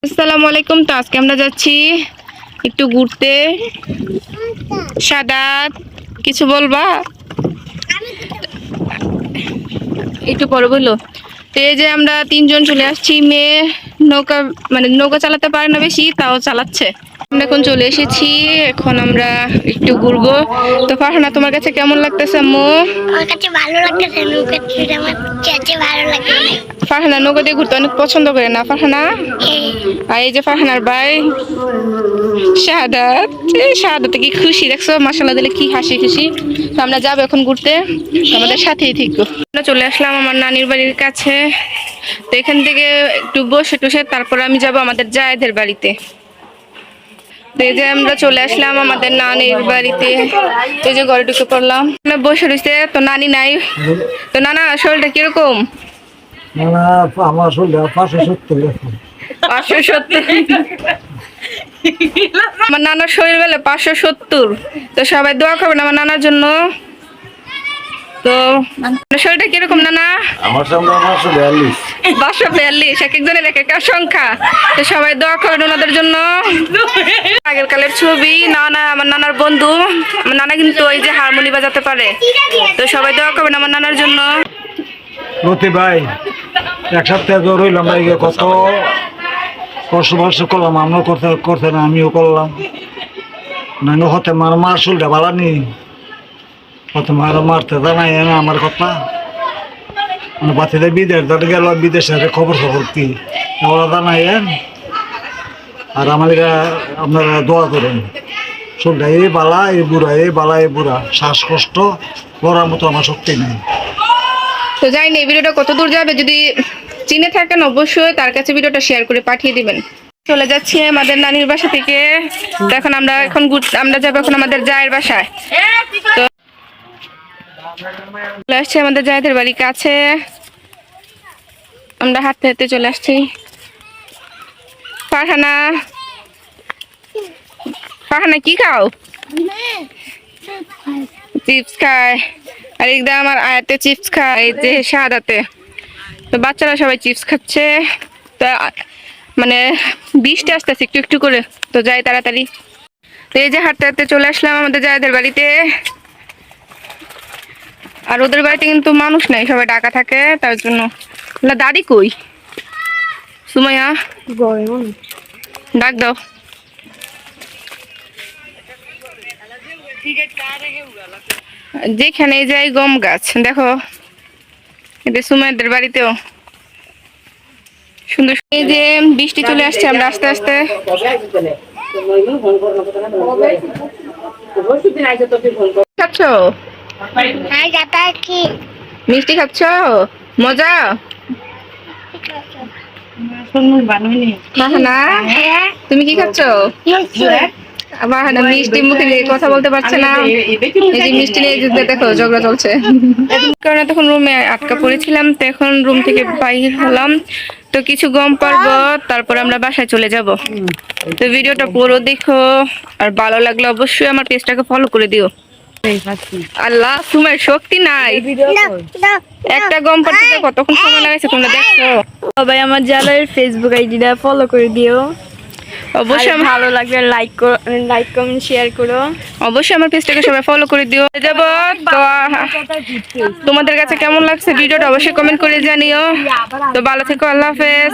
আসসালামু আলাইকুম। তো আজকে আমরা যাচ্ছি একটু ঘুরতে। সাদাত কিছু বলবা? একটু পরে বললো। তো এই যে আমরা তিনজন চলে আসছি। মেয়ে নৌকা নৌকা চালাতে পারে না বেশি, তাও চালাচ্ছে। আমরা এখন চলে এসেছি, এখন আমরা একটু ঘুরবো। তো ফারহানা, তোমার কাছে কেমন লাগতেছে আম্মু? আমার কাছে ভালো লাগতেছে, নৌকা চড়ে আমার কাছে ভালো লাগে। ফারহানা নৌকা দিয়ে ঘুরতে অনেক পছন্দ করে না ফারহানা? আর এই যে ফারহানার ভাই শাহাদাত। শাহাদাতে কি খুশি দেখছো, মাশাআল্লাহ দিলে কি হাসি খুশি। তো আমরা যাবো এখন ঘুরতে, আমাদের সাথেই থেকো। আমরা চলে আসলাম আমার নানির বাড়ির কাছে। তো এখান থেকে একটু বসে টসে তারপর আমি যাব আমাদের জায়েদের বাড়িতে। তো এই যে আমরা চলে আসলাম আমাদের নানির বাড়িতে। এই যে ঘরে ঢুকে পড়লাম, বসে রয়েছে। তো নানি নাই। তো নানা শরীরটা কিরকম? না, আমার শরীর 570 এখন। 570? আমার নানার শরীর বেলে 570। তো সবাই দোয়া করবেন আমার নানার জন্য। তো শরীরটা কিরকম নানা? আমার সঙ্গে 542। 542, এক একজনের এক একটা সংখ্যা। তো সবাই দোয়া করবেন ওনাদের জন্য। আগের কালের ছবি। নানা আমার নানার বন্ধু। আমার নানা কিন্তু ওই যে হারমোনি বাজাতে পারে। তো সবাই দোয়া করবেন আমার নানার জন্য। লতি ভাই, এক সপ্তাহ ধরে রইলাম ভাই, কত কষ্ট করলাম। আমিও করতে না, আমিও করলাম না। হতে মার শরীরটা ভালো নেই, হতে মারতে জানাই না আমার কথা। মানে বাচ্চাদের বিদেশ ধরে গেল, বিদেশের খবর কি ওরা জানাইন। আর আমাদের আপনারা দোয়া করেন। শরীরটা এই বালা এই বুড়া, এই বালা এই বুড়া, শ্বাসকষ্ট করার মতো আমার শক্তি নেই। তো জানি না এই ভিডিওটা কত দূর যাবে, যদি চিনে থাকেন অবশ্যই তার কাছে ভিডিওটা শেয়ার করে পাঠিয়ে দিবেন। চলে যাচ্ছি আমাদের নানির বাসা থেকে। তো এখন আমরা যাবো এখন আমাদের জায়ের বাসায়। তো চলে আসছি আমাদের জায়েদের বাড়ির কাছে। আমরা হাঁটতে হাঁটতে চলে আসছি। ফারহানা, ফারহানা কি খাও? চিপস খায়। আর একদম আমার আয়াতে চিপস খায়, এই যে শাহাদাতে। তো বাচ্চারা সবাই চিপস খাচ্ছে। তো বৃষ্টি আসতেছে একটু একটু করে। তো যাই তাড়াতাড়ি। তো এই যে হাঁটতে হাঁটতে চলে আসলাম আমাদের জায়েদের বাড়িতে। আর ওদের বাড়িতে কিন্তু মানুষ নাই, সবাই ঢাকা থাকে, তার জন্য। দাদি কই? সুমাইয়া ডাক দাও। যেখানে যাই গম গাছ দেখো, এটা সুমাইয়াদের বাড়িতেও সুন্দর। এই যে বৃষ্টি চলে আসছে, আমরা আস্তে আস্তে খাচ্ছ? মিষ্টি খাচ্ছ? মজা? না তুমি কি খাচ্ছ? আমার মিষ্টি মুখে কথা বলতে পারছে না, এই যে মিষ্টি নিয়ে দেখো ঝগড়া চলছে। কারণ তখন রুমে আটকা পড়েছিলাম, তো এখন রুম থেকে বাইরে হলাম। তো কিছু গম পারবো, তারপর আমরা বাসায় চলে যাব। তো ভিডিওটা পুরো দেখো, আর ভালো লাগলে অবশ্যই আমার পেজটাকে ফলো করে দিও। আল্লাহ, তোমার শক্তি নাই। একটা গম পাড়তে কতক্ষণ সময় লাগাইছে তোমরা দেখছো? সবাই আমার জালের ফেসবুক আইডিটা ফলো করে দিও। অবশ্যই ভালো লাগলে লাইক কমেন্ট শেয়ার করো। অবশ্যই আমার পেজটাকে সবাই ফলো করে দিও। যাব তো তোমাদের কাছে কেমন লাগছে ভিডিওটা অবশ্যই কমেন্ট করে জানিও। তো ভালো থেকো, আল্লাহ হাফেজ।